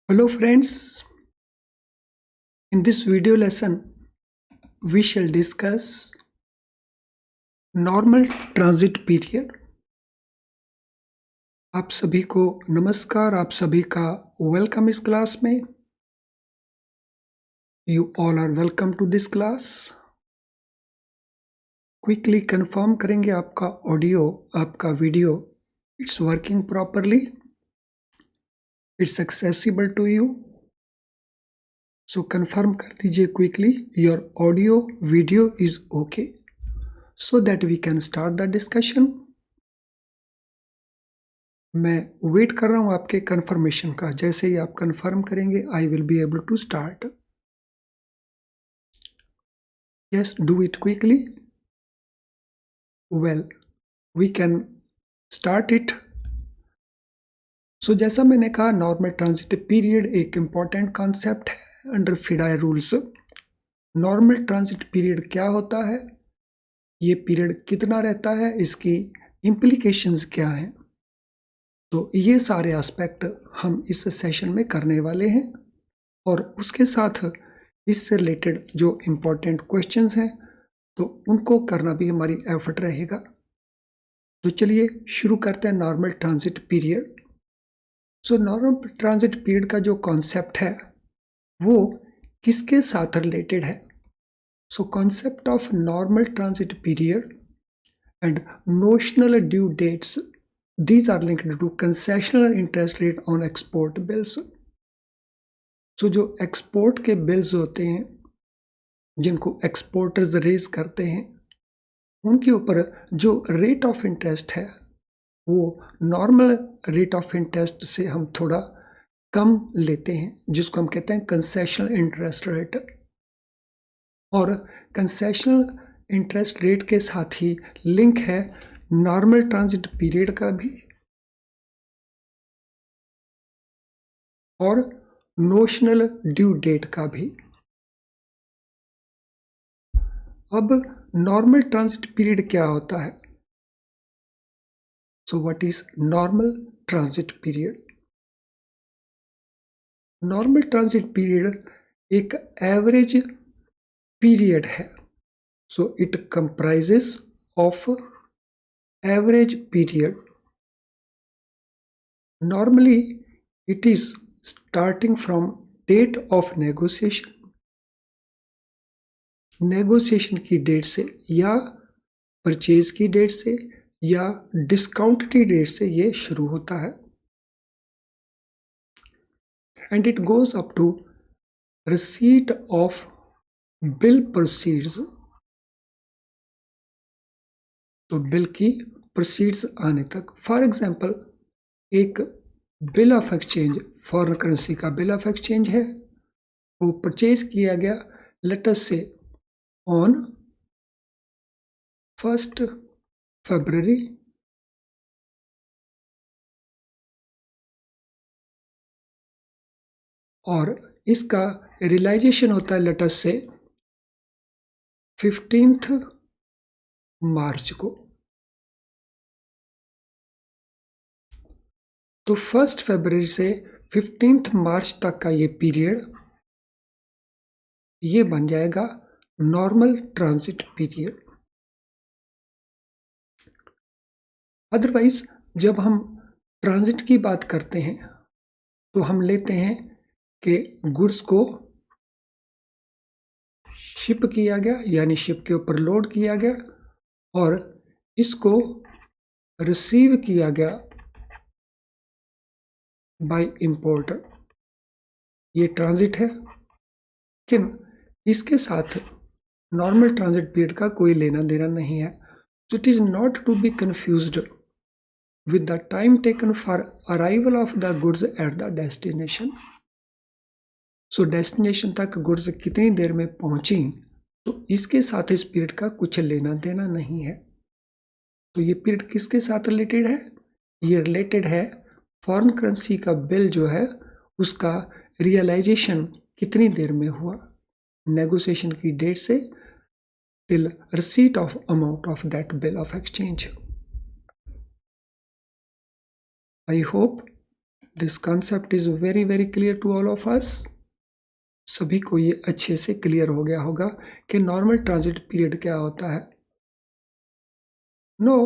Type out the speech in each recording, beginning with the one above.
Hello friends, in this video lesson we shall discuss normal transit period. आप सभी को नमस्कार, आप सभी का वेलकम इस क्लास में. You all are welcome to this class. Quickly confirm करेंगे आपका ऑडियो, आपका video it's working properly, it's accessible to you. So confirm कर दीजिए quickly your audio video is okay so that we can start the discussion. मैं wait कर रहा हूं आपके कंफर्मेशन का. जैसे ही आप कंफर्म करेंगे I will be able to start. Yes, do it quickly. Well, we can start it. So जैसा मैंने कहा, नॉर्मल ट्रांजिट पीरियड एक इंपॉर्टेंट कॉन्सेप्ट है under FEDAI rules. Normal transit period क्या होता है, ये पीरियड कितना रहता है, इसकी इम्प्लीकेशंस क्या हैं, तो ये सारे एस्पेक्ट हम इस सेशन में करने वाले हैं. और उसके साथ इससे रिलेटेड जो इम्पोर्टेंट क्वेश्चंस हैं तो उनको करना भी हमारी एफर्ट रहेगा. तो चलिए शुरू करते हैं normal transit period. So normal transit period का जो कॉन्सेप्ट है वो किसके साथ रिलेटेड है. So concept of normal transit period and notional due dates, these are linked to concessional interest rate on export bills. So जो एक्सपोर्ट के bills होते हैं जिनको एक्सपोर्टर्स रेज करते हैं, उनके ऊपर जो रेट ऑफ इंटरेस्ट है वो नॉर्मल रेट ऑफ इंटरेस्ट से हम थोड़ा कम लेते हैं, जिसको हम कहते हैं कंसेशनल इंटरेस्ट रेट. और कंसेशनल इंटरेस्ट रेट के साथ ही लिंक है नॉर्मल ट्रांजिट पीरियड का भी और नोशनल ड्यू डेट का भी. अब नॉर्मल ट्रांजिट पीरियड क्या होता है. So what is normal transit period. Normal transit period एक एवरेज पीरियड है. So it comprises of average period. Normally it is starting from date of negotiation, negotiation की date से या परचेज की date से या डिस्काउंट की डेट से ये शुरू होता है. And it goes up to receipt of bill proceeds. तो बिल की प्रोसीड्स आने तक. फॉर एग्जांपल, एक bill of exchange, foreign currency का बिल ऑफ एक्सचेंज है, वो परचेज किया गया लेट अस से ऑन 1 फरवरी और इसका रियलाइजेशन होता है लेट अस से 15 मार्च को. तो 1 फरवरी से 15 मार्च तक का ये पीरियड ये बन जाएगा नॉर्मल ट्रांजिट पीरियड. अदरवाइज जब हम ट्रांजिट की बात करते हैं तो हम लेते हैं कि गुड्स को शिप किया गया, यानी शिप के ऊपर लोड किया गया और इसको रिसीव किया गया बाय इंपोर्टर. ये ट्रांजिट है, लेकिन इसके साथ नॉर्मल ट्रांजिट पीरियड का कोई लेना देना नहीं है. So it is not to be confused with the time taken for arrival of the goods at the destination. So destination तक गुड्स कितनी देर में पहुंची, तो इसके साथ इस पीरियड का कुछ लेना देना नहीं है. तो ये पीरियड किसके साथ रिलेटेड है, ये रिलेटेड है फॉरेन करेंसी का बिल जो है उसका रियलाइजेशन कितनी देर में हुआ, नेगोशिएशन की डेट से till receipt of amount of that bill of exchange. I hope this concept is very very clear to all of us. सभी को ये अच्छे से क्लियर हो गया होगा कि नॉर्मल ट्रांजिट पीरियड क्या होता है। No,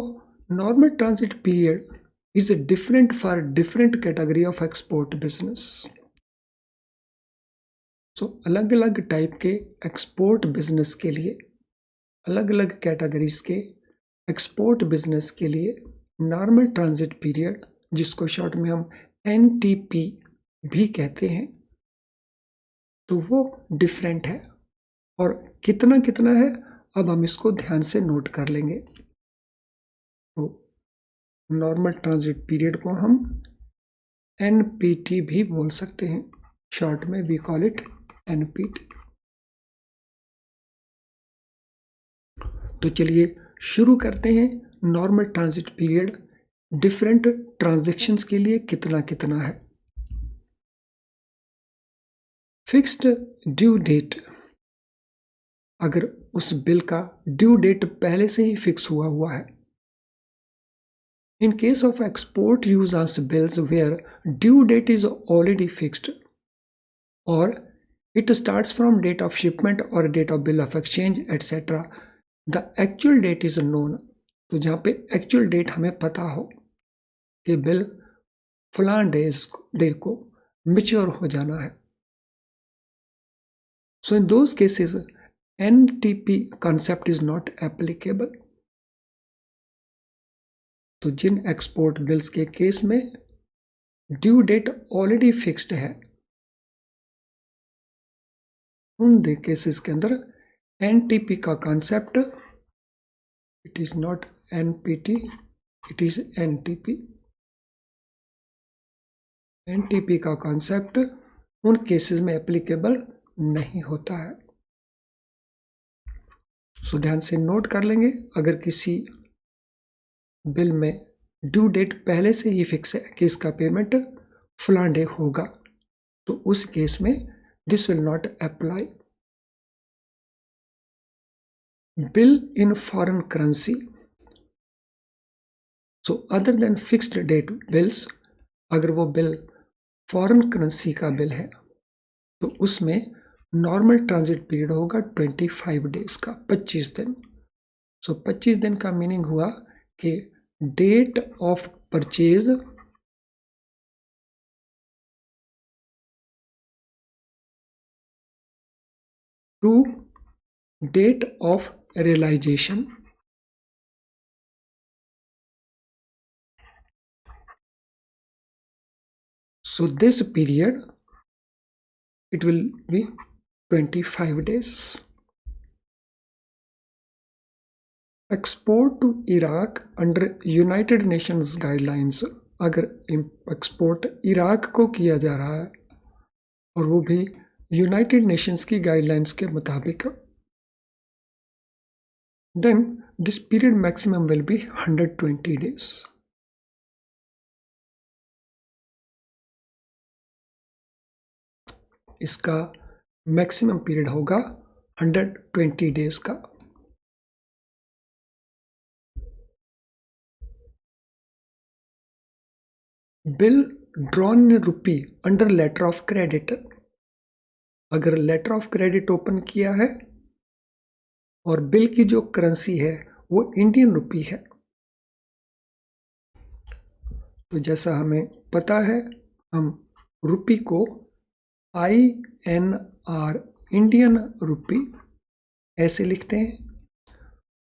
normal transit period is different for different category of export business. So अलग अलग टाइप के एक्सपोर्ट बिजनेस के लिए, अलग अलग कैटेगरीज के एक्सपोर्ट बिजनेस के लिए नॉर्मल ट्रांजिट पीरियड, जिसको शॉर्ट में हम NTP भी कहते हैं, तो वो डिफरेंट है। और कितना कितना है, अब हम इसको ध्यान से नोट कर लेंगे। तो नॉर्मल ट्रांजिट पीरियड को हम NPT भी बोल सकते हैं, शॉर्ट में वी कॉल इट NPT। तो चलिए शुरू करते हैं। Normal transit period different transactions के लिए कितना कितना है। फिक्स्ड ड्यू डेट, अगर उस बिल का ड्यू डेट पहले से ही फिक्स हुआ है। In case of export usance bills where due date is already fixed और it starts from date of shipment और date of bill of exchange etcetera, the actual date is known. तो जहाँ पे actual date हमें पता हो कि bill फलां डे को मैच्योर हो जाना है। So in those cases NTP concept is not applicable। तो जिन एक्सपोर्ट बिल्स के केस में ड्यू डेट ऑलरेडी फिक्स्ड है, उन दे केसेस के अंदर NTP का concept, it is not NPT, it is NTP। NTP का कॉन्सेप्ट उन केसेस में एप्लीकेबल नहीं होता है। सो ध्यान से नोट कर लेंगे, अगर किसी बिल में ड्यू डेट पहले से ही फिक्स है कि इसका पेमेंट फलां डे होगा, तो उस केस में this will not apply. Bill in foreign currency, so other than fixed date bills, अगर वो बिल फॉरेन करेंसी का बिल है तो उसमें नॉर्मल ट्रांजिट पीरियड होगा 25 डेज का, 25 दिन। सो 25 दिन का मीनिंग हुआ कि date of purchase to date of realisation. So this period, it will be 25 days. Export to Iraq under United Nations guidelines, अगर एक्सपोर्ट इराक को किया जा रहा है और वो भी यूनाइटेड नेशंस की गाइडलाइंस के मुताबिक, then this period maximum will be 120 days. इसका मैक्सिमम पीरियड होगा 120 डेज का। Bill drawn in rupee under letter of credit, अगर लेटर ऑफ क्रेडिट ओपन किया है और बिल की जो करेंसी है वो इंडियन रुपी है, तो जैसा हमें पता है हम रुपी को INR इंडियन रुपी ऐसे लिखते हैं।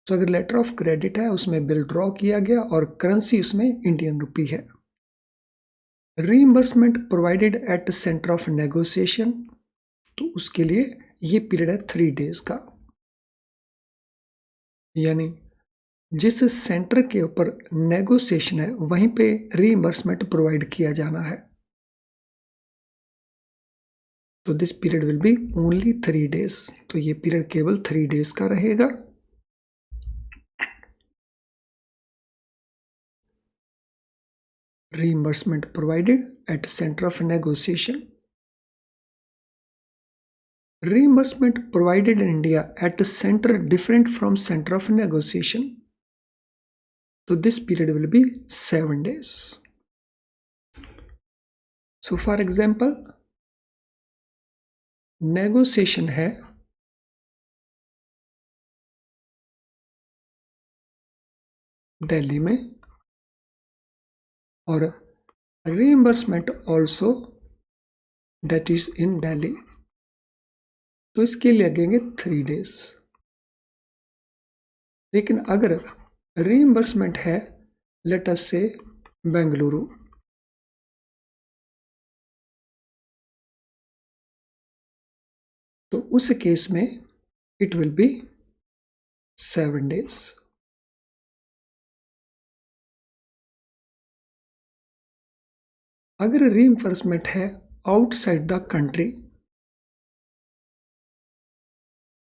तो अगर लेटर ऑफ क्रेडिट है, उसमें बिल ड्रॉ किया गया और करेंसी उसमें इंडियन रुपी है। Reimbursement provided at centre of negotiation, तो उसके लिए ये पीरियड है 3 डेज का, यानी जिस सेंटर के ऊपर नेगोशिएशन है वहीं पे रीइंबर्समेंट प्रोवाइड किया जाना है। तो this period will be only 3 days, तो ये पीरियड केवल 3 डेज का रहेगा। Reimbursement provided at center of negotiation. Reimbursement provided in India at center different from center of negotiation. So this period will be 7 days. So for example negotiation है दिल्ली में और reimbursement also that is in Delhi, तो इसके लिए लगेंगे 3 days। लेकिन अगर reimbursement है लेट अस से बेंगलुरु, तो उस केस में इट विल बी 7 days। अगर रीइंबर्समेंट है आउटसाइड द कंट्री,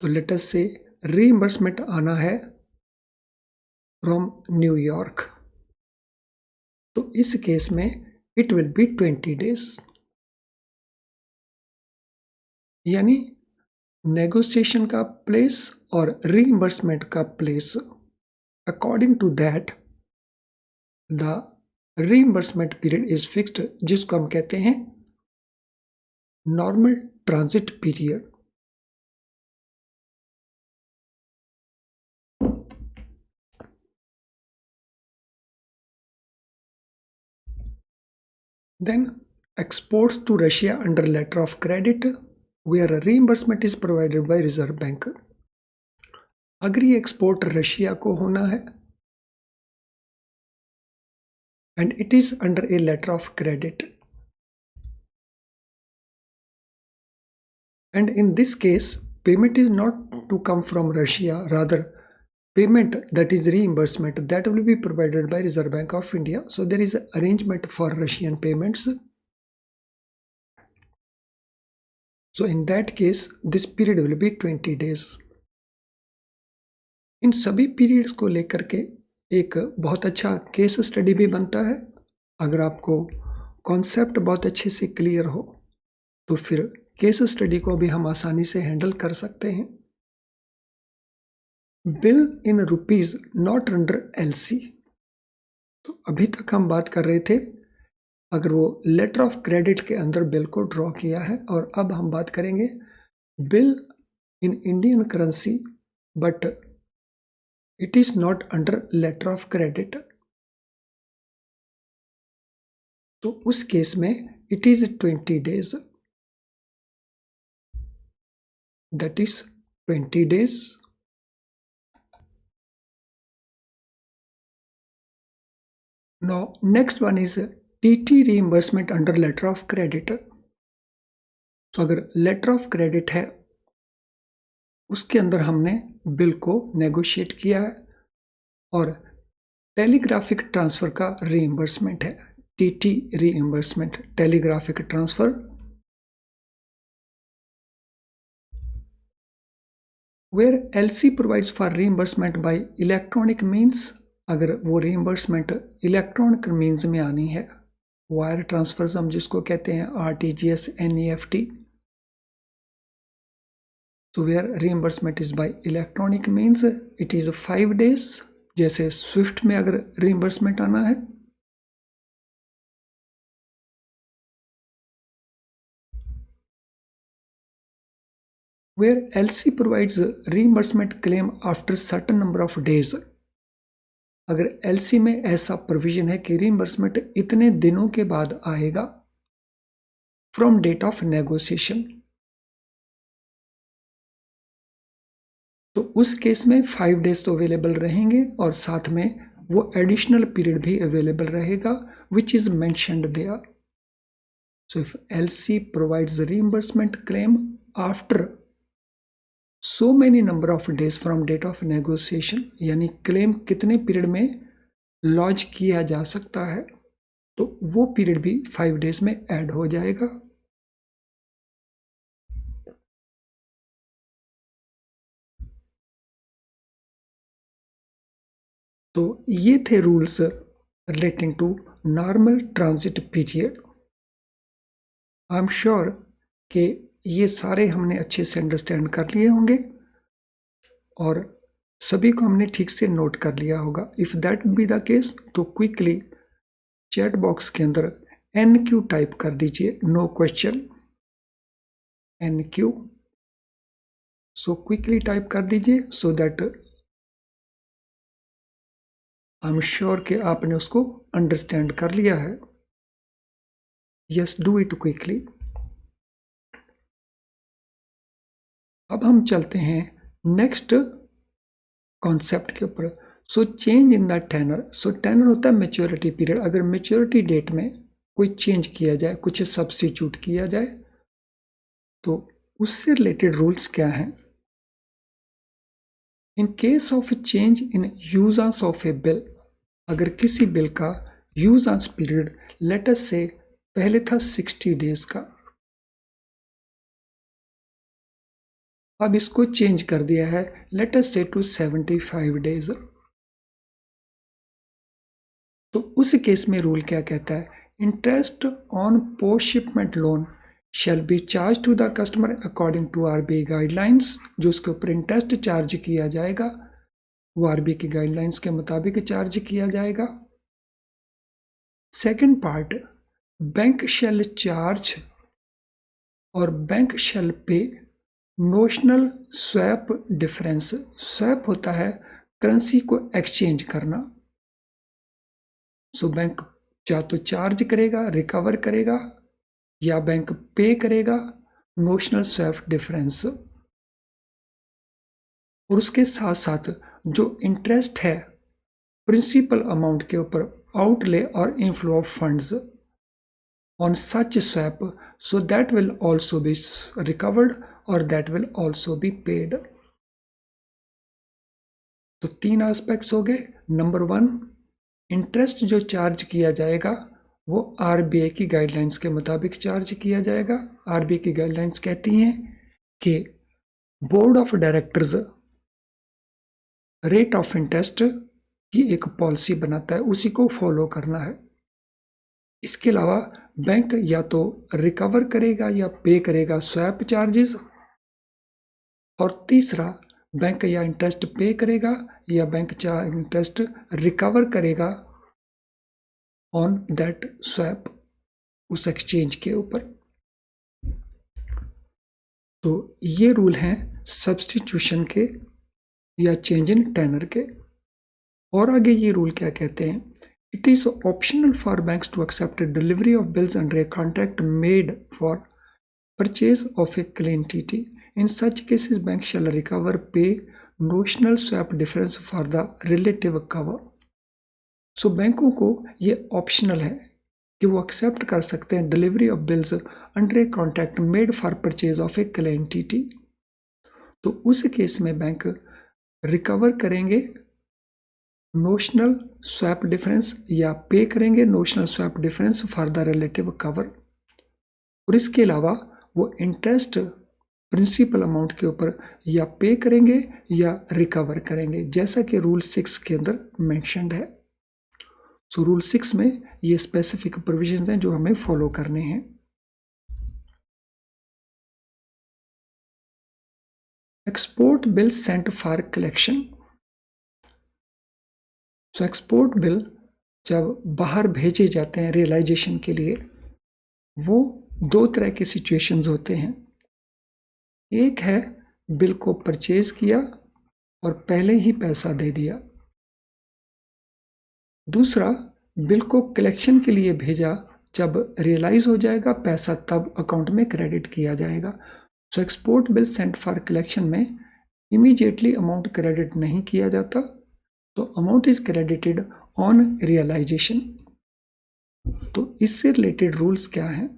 तो लेट अस से रीइंबर्समेंट आना है फ्रॉम न्यूयॉर्क, तो इस केस में इट विल बी 20 days। यानी नेगोशिएशन का प्लेस और रीइंबर्समेंट का place, according to that the reimbursement period is fixed, जिसको हम कहते हैं normal transit period. Then exports to Russia under letter of credit where reimbursement is provided by Reserve Bank। अगर ये एक्सपोर्ट रशिया को होना है and it is under a letter of credit, and in this case payment is not to come from Russia, rather payment that is reimbursement that will be provided by Reserve Bank of India, so there is an arrangement for Russian payments। So in that case this period will be 20 days। इन सभी periods को लेकर के एक बहुत अच्छा case study भी बनता है। अगर आपको कॉन्सेप्ट बहुत अच्छे से क्लियर हो तो फिर केस स्टडी को भी हम आसानी से हैंडल कर सकते हैं। Bill in rupees not under LC, तो अभी तक हम बात कर रहे थे अगर वो लेटर ऑफ क्रेडिट के अंदर बिल को ड्रॉ किया है, और अब हम बात करेंगे bill in Indian currency but it is not under letter of credit, तो उस केस में it is 20 days, that is 20 days। Now next one is TT reimbursement under letter of credit। तो अगर लेटर ऑफ क्रेडिट है उसके अंदर हमने bill को नेगोशिएट किया है और टेलीग्राफिक ट्रांसफर का रीइंबर्समेंट है, TT reimbursement, telegraphic transfer, where LC provides for reimbursement by electronic means. अगर वो रीइंबर्समेंट इलेक्ट्रॉनिक मीन्स में आनी है, वायर ट्रांसफर्स हम जिसको कहते हैं आरटीजीएस, एनईएफटी, तो where reimbursement is by electronic means it is 5 days। जैसे स्विफ्ट में अगर रीइंबर्समेंट आना है, where LC provides reimbursement claim after certain number of days. अगर एलसी में ऐसा प्रोविजन है कि रीइंबर्समेंट इतने दिनों के बाद आएगा फ्रॉम डेट ऑफ नेगोशिएशन, तो उस केस में 5 days तो अवेलेबल रहेंगे और साथ में वो एडिशनल पीरियड भी अवेलेबल रहेगा which is mentioned there. So if LC provides reimbursement claim after so many number of days from date of negotiation, यानी क्लेम कितने पीरियड में लॉन्च किया जा सकता है, तो वो पीरियड भी 5 days में ऐड हो जाएगा। तो ये थे rules relating to normal transit period. I am sure कि ये सारे हमने अच्छे से अंडरस्टैंड कर लिए होंगे और सभी को हमने ठीक से नोट कर लिया होगा। If that be the case तो क्विकली चैट बॉक्स के अंदर NQ टाइप कर दीजिए, no question, NQ। So quickly type कर दीजिए so that I am sure कि आपने उसको अंडरस्टैंड कर लिया है। Yes, do it quickly. अब हम चलते हैं नेक्स्ट कॉन्सेप्ट के ऊपर। So change in the tenor. So tenor होता है मेच्योरिटी पीरियड। अगर मेच्योरिटी डेट में कोई चेंज किया जाए, कुछ सब्स्टिट्यूट किया जाए, तो उससे रिलेटेड रूल्स क्या हैं? In case of change in usance of a bill, अगर किसी बिल का यूजेंस पीरियड लेट अस से पहले था 60 डेज का, अब इसको चेंज कर दिया है लेट अस से टू 75 डेज, तो उस केस में रूल क्या कहता है? Interest on post shipment loan shall be charge to the customer according to RBI guidelines. जो उसके ऊपर इंटरेस्ट चार्ज किया जाएगा वो RBI की गाइडलाइंस के मुताबिक चार्ज किया जाएगा। सेकंड पार्ट, बैंक शैल चार्ज और बैंक शैल पे नोशनल स्वैप डिफरेंस। स्वैप होता है करेंसी को एक्सचेंज करना। सो बैंक या तो चार्ज करेगा, रिकवर करेगा, या बैंक पे करेगा नोशनल स्वैप डिफरेंस। और उसके साथ साथ जो इंटरेस्ट है प्रिंसिपल अमाउंट के ऊपर, आउटले और inflow of funds on such swap, so that will also be recovered और that will also be paid. तो 3 एस्पेक्ट्स हो गए। नंबर 1, इंटरेस्ट जो चार्ज किया जाएगा वो RBI की गाइडलाइंस के मुताबिक चार्ज किया जाएगा। RBI की गाइडलाइंस कहती हैं कि board of directors rate of interest की एक पॉलिसी बनाता है, उसी को फॉलो करना है। इसके अलावा बैंक या तो रिकवर करेगा या पे करेगा स्वैप चार्जेस, और तीसरा बैंक या इंटरेस्ट पे करेगा या बैंक इंटरेस्ट रिकवर करेगा ऑन दैट स्वैप, उस एक्सचेंज के ऊपर। तो ये रूल हैं सब्स्टिट्यूशन के या चेंज इन टेनर के। और आगे ये रूल क्या कहते हैं? It is optional for banks to accept delivery of bills under a contract made for purchase of a quantity. In such cases bank shall recover pay notional swap difference for the relative cover. So बैंकों को ये optional है कि वो accept कर सकते हैं delivery of bills under a contract made for purchase of a quantity. तो उस केस में बैंक रिकवर करेंगे नोशनल स्वैप डिफरेंस या पे करेंगे notional swap difference for the relative cover. और इसके अलावा वो इंटरेस्ट प्रिंसिपल अमाउंट के ऊपर या पे करेंगे या रिकवर करेंगे, जैसा कि रूल 6 के अंदर मेंशन्ड है। सो रूल 6 में ये स्पेसिफिक प्रोविजंस हैं जो हमें फॉलो करने हैं। Export bill sent for collection. So export bill जब बाहर भेजे जाते हैं रियलाइजेशन के लिए, वो 2 तरह के सिचुएशंस होते हैं। एक है बिल को परचेज किया और पहले ही पैसा दे दिया। दूसरा, बिल को कलेक्शन के लिए भेजा, जब रियलाइज हो जाएगा पैसा तब अकाउंट में क्रेडिट किया जाएगा। So export bill sent for collection में इमीडिएटली अमाउंट क्रेडिट नहीं किया जाता, तो amount is credited on realisation. तो इससे रिलेटेड रूल्स क्या हैं?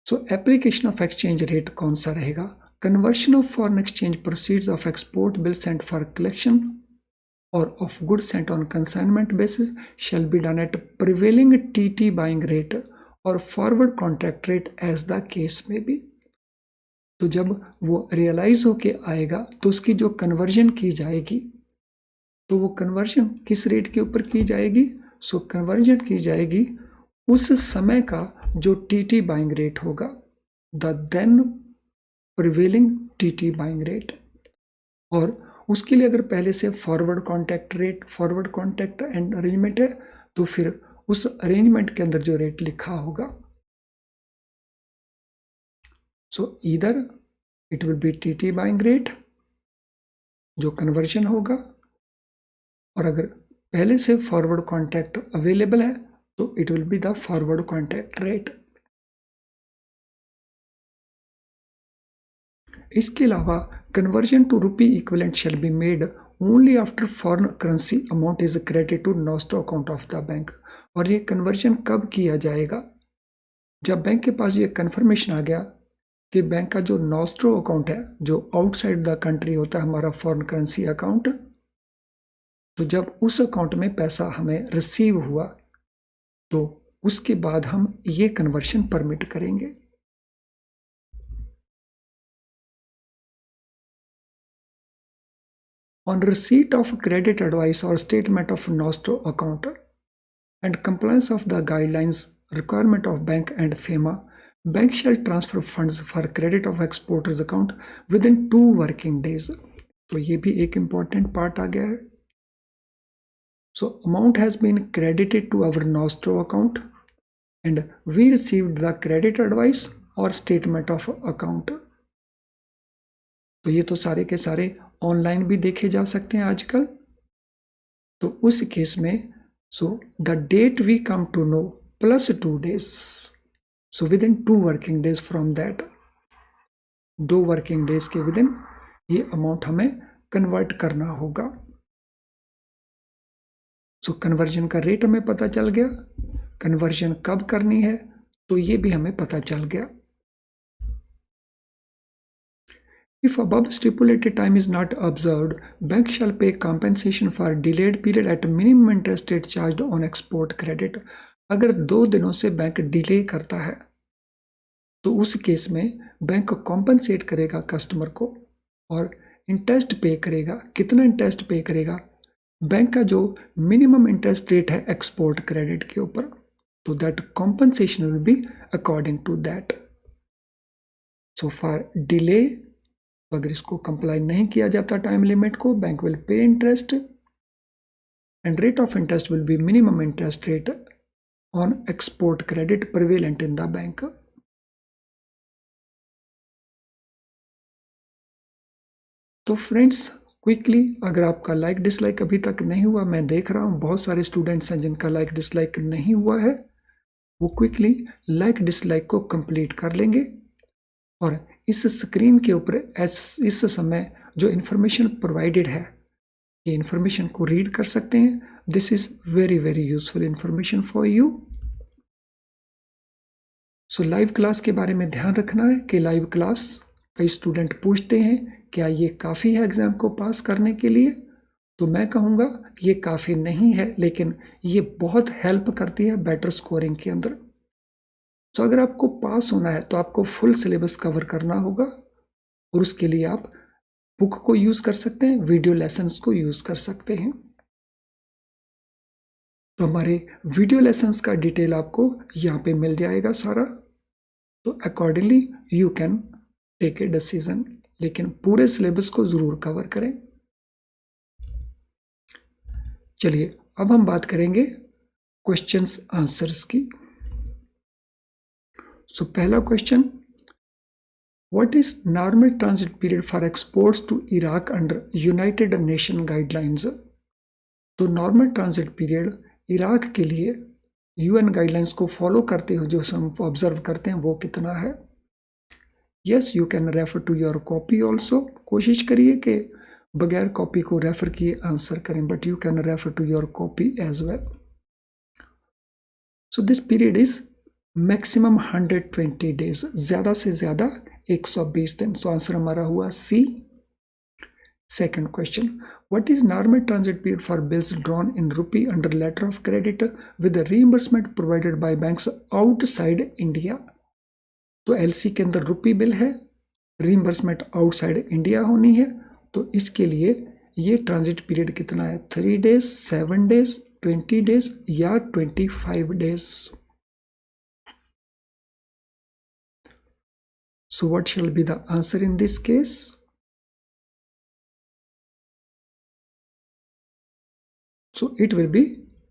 So application of exchange rate कौन सा रहेगा? Conversion of foreign exchange proceeds of export bill sent for collection or of goods sent on consignment basis shall be done at prevailing TT buying rate or forward contract rate as the case may be। तो जब वो realise होके आएगा तो उसकी जो conversion की जाएगी, तो वो कन्वर्जन किस रेट के ऊपर की जाएगी? सो कन्वर्जन की जाएगी उस समय का जो TT बाइंग रेट होगा, the then prevailing TT buying rate. और उसके लिए अगर पहले से forward contract rate, forward contract and arrangement है, तो फिर उस अरेंजमेंट के अंदर जो रेट लिखा होगा। सो either it will B TT buying rate जो कन्वर्जन होगा, और अगर पहले से फॉरवर्ड कॉन्ट्रैक्ट अवेलेबल है तो it will be the forward contract rate. इसके अलावा conversion to rupee equivalent shall be made only after foreign currency amount is credit to nostro account of the bank. और ये कन्वर्जन कब किया जाएगा? जब बैंक के पास ये कन्फर्मेशन आ गया कि बैंक का जो नॉस्ट्रो अकाउंट है, जो आउटसाइड द कंट्री होता है हमारा फॉरेन करेंसी अकाउंट, तो जब उस अकाउंट में पैसा हमें रिसीव हुआ तो उसके बाद हम ये कन्वर्शन परमिट करेंगे। On receipt of credit advice or statement of nostro account and compliance of the guidelines requirement of bank and FEMA, bank shall transfer funds for credit of exporters account within 2 working days। तो ये भी एक important part आ गया है। So amount has been credited to our nostro account and we received the credit advice or statement of account। तो ये तो सारे के सारे ऑनलाइन भी देखे जा सकते हैं आजकल। तो उस केस में so the date we come to know plus 2 days, so within 2 working days from that, 2 working days के विद इन ये अमाउंट हमें कन्वर्ट करना होगा। सो कन्वर्जन का रेट हमें पता चल गया, कन्वर्जन कब करनी है तो ये भी हमें पता चल गया। If above stipulated time is not observed, bank shall pay compensation for delayed period at minimum interest rate charged on export credit। अगर 2 दिनों से बैंक डिले करता है तो उस केस में बैंक कॉम्पनसेट करेगा कस्टमर को और इंटरेस्ट पे करेगा। कितना इंटरेस्ट पे करेगा? बैंक का जो मिनिमम इंटरेस्ट रेट है एक्सपोर्ट क्रेडिट के ऊपर, तो that compensation will be according to that. So for delay, अगर इसको कंप्लाई नहीं किया जाता टाइम लिमिट को, bank will pay interest and rate of interest will be minimum interest rate on export credit prevalent in the bank. तो friends quickly, अगर आपका like dislike अभी तक नहीं हुआ, मैं देख रहा हूँ बहुत सारे स्टूडेंट्स हैं जिनका लाइक डिसलाइक नहीं हुआ है, वो क्विकली लाइक डिसलाइक को कंप्लीट कर लेंगे और इस स्क्रीन के ऊपर इस समय जो इन्फॉर्मेशन प्रोवाइडेड है ये इन्फॉर्मेशन को रीड कर सकते हैं। This is very very useful information for you. So live class के बारे में ध्यान रखना है कि लाइव क्लास, कई स्टूडेंट पूछते हैं क्या ये काफ़ी है एग्ज़ाम को पास करने के लिए, तो मैं कहूँगा ये काफ़ी नहीं है, लेकिन ये बहुत हेल्प करती है बेटर स्कोरिंग के अंदर। तो अगर आपको पास होना है तो आपको फुल सिलेबस कवर करना होगा और उसके लिए आप बुक को यूज़ कर सकते हैं, वीडियो लेसन्स को यूज़ कर सकते हैं। तो हमारे वीडियो लेसन्स का डिटेल आपको यहाँ पे मिल जाएगा सारा, तो accordingly you can take a decision, लेकिन पूरे सिलेबस को ज़रूर कवर करें। चलिए अब हम बात करेंगे क्वेश्चंस आंसर्स की। सो पहला question, what is normal transit period for exports to Iraq under United Nation guidelines. तो नॉर्मल ट्रांजिट पीरियड इराक के लिए यूएन गाइडलाइंस को फॉलो करते हुए जो हम ऑब्जर्व करते हैं वो कितना है? Yes, you can refer to your copy also. कोशिश करिए कि बगैर कॉपी को रेफर किए आंसर करें, but you can refer to your copy as well. So this period is maximum 120 days, ज़्यादा से ज़्यादा 120 दिन। सो आंसर हमारा हुआ C. Second question, what is normal transit period for bills drawn in rupee under letter of credit with reimbursement provided by banks outside India. तो LC के अंदर rupee bill है, रीइंबर्समेंट आउटसाइड इंडिया होनी है, तो इसके लिए ये ट्रांजिट पीरियड कितना है? 3 days, 7 days, 20 days या 25 days। So what shall be the answer in this case? So it will be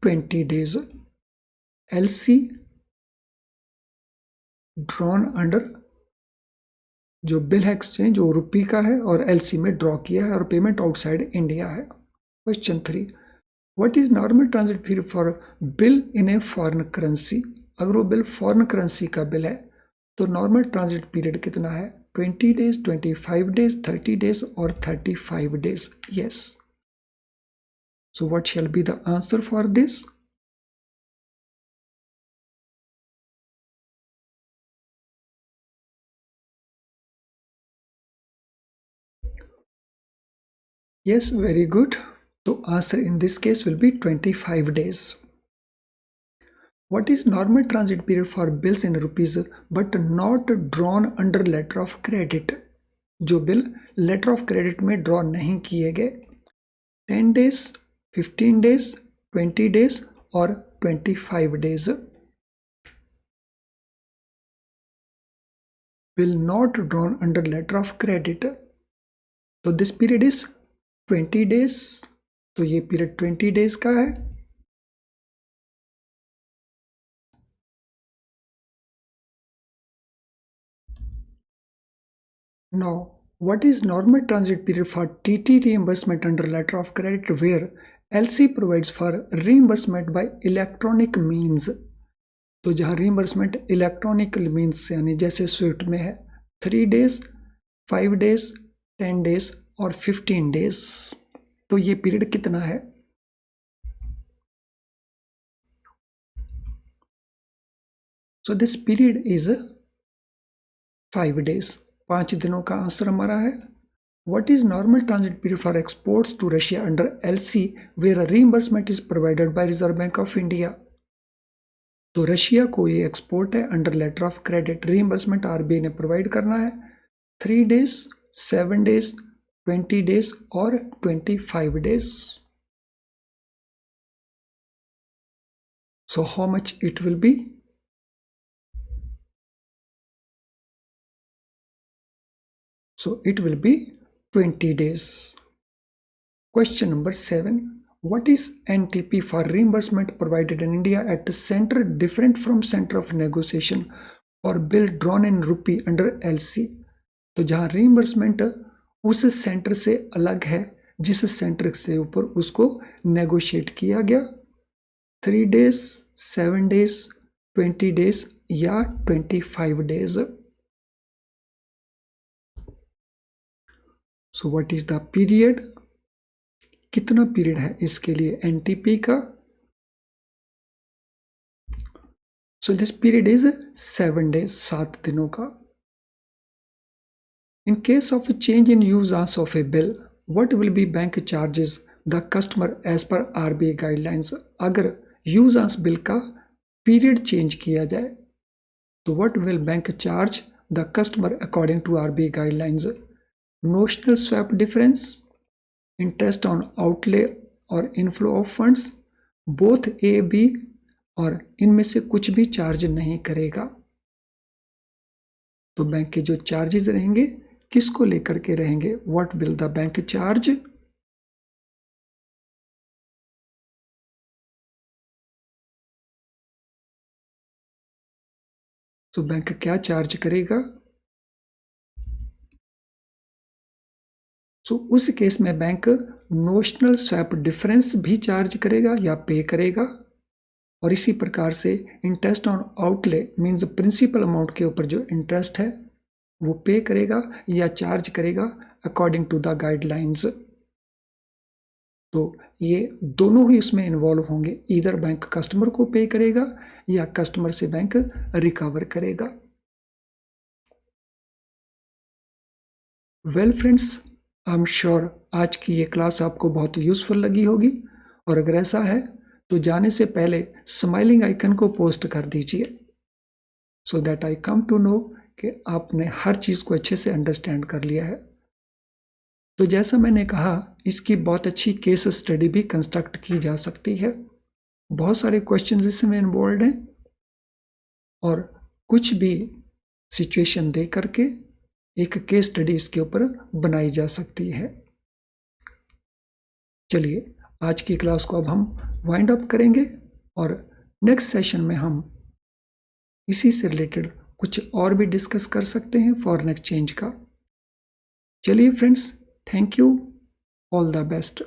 20 days। LC drawn under, जो बिल है एक्सचेंज वो रुपी का है और LC में ड्रॉ किया है और पेमेंट आउटसाइड इंडिया है। Question 3, what is normal transit period for bill in a foreign currency? अगर वो बिल फॉरेन करेंसी का बिल है तो नॉर्मल ट्रांजिट पीरियड कितना है? 20 डेज, 25 डेज, 30 डेज और 35 days. Yes, so what shall be the answer for this? Yes, very good. So answer in this case will be 25 days. What is normal transit period for bills in rupees but not drawn under letter of credit? जो bill letter of credit में draw नहीं किए गए, 10 days, 15 days, 20 days और 25 days. Will not drawn under letter of credit. तो this period is 20 days, तो ये period 20 days का है। Now, what is normal transit period for TT reimbursement under letter of credit where LC provides for reimbursement by electronic means? तो जहाँ reimbursement electronic means यानी जैसे SWIFT में है 3 डेज, 5 डेज, 10 डेज और 15 डेज, तो ये पीरियड कितना है? So this period is 5 days, 5 दिनों का आंसर हमारा है। What is normal transit period for exports to Russia under LC where a reimbursement is provided by Reserve Bank of India? तो रशिया को ये एक्सपोर्ट है under letter of credit, reimbursement RBI ने provide करना है 3 days, 7 days, 20 days और 25 days. So how much it will be? So it will be 20 days. Question number 7. What is NTP for reimbursement provided in India at the center different from center of negotiation for bill drawn in rupee under LC? तो जहाँ reimbursement उस centre से अलग है जिस centre से ऊपर उसको नेगोशिएट किया गया, 3 डेज, 7 डेज, 20 डेज या 25 days. So what is the period? कितना पीरियड है इसके लिए एनटीपी का? So this period is 7 days, 7 दिनों का। In case of a change in usance of a bill, what will be bank charges the customer as per RBI guidelines? अगर usance bill का period change किया जाए तो what will bank charge the customer according to RBI guidelines? Notional swap difference, interest on outlay और inflow of funds, both A, B और इनमें से कुछ भी चार्ज नहीं करेगा। तो बैंक के जो चार्जेस रहेंगे किसको लेकर के रहेंगे? What will the bank charge? तो बैंक क्या चार्ज करेगा? सो उस केस में बैंक नोशनल स्वैप डिफरेंस भी चार्ज करेगा या पे करेगा। और इसी प्रकार से interest on outlay means principal amount के ऊपर जो इंटरेस्ट है वो पे करेगा या चार्ज करेगा अकॉर्डिंग टू द गाइडलाइंस। तो ये दोनों ही इसमें इन्वॉल्व होंगे, इधर बैंक कस्टमर को पे करेगा या कस्टमर से बैंक रिकवर करेगा। Well friends, I am sure आज की ये क्लास आपको बहुत यूजफुल लगी होगी, और अगर ऐसा है तो जाने से पहले स्माइलिंग आइकन को पोस्ट कर दीजिए so that I come to know कि आपने हर चीज़ को अच्छे से अंडरस्टैंड कर लिया है। तो जैसा मैंने कहा, इसकी बहुत अच्छी केस स्टडी भी कंस्ट्रक्ट की जा सकती है। बहुत सारे क्वेश्चंस इसमें इन्वॉल्व हैं और कुछ भी सिचुएशन दे करके एक केस स्टडी इसके ऊपर बनाई जा सकती है। चलिए आज की क्लास को अब हम वाइंड अप करेंगे और नेक्स्ट सेशन में हम इसी से रिलेटेड कुछ और भी डिस्कस कर सकते हैं फॉरेन एक्सचेंज का। चलिए friends, thank you, all the best.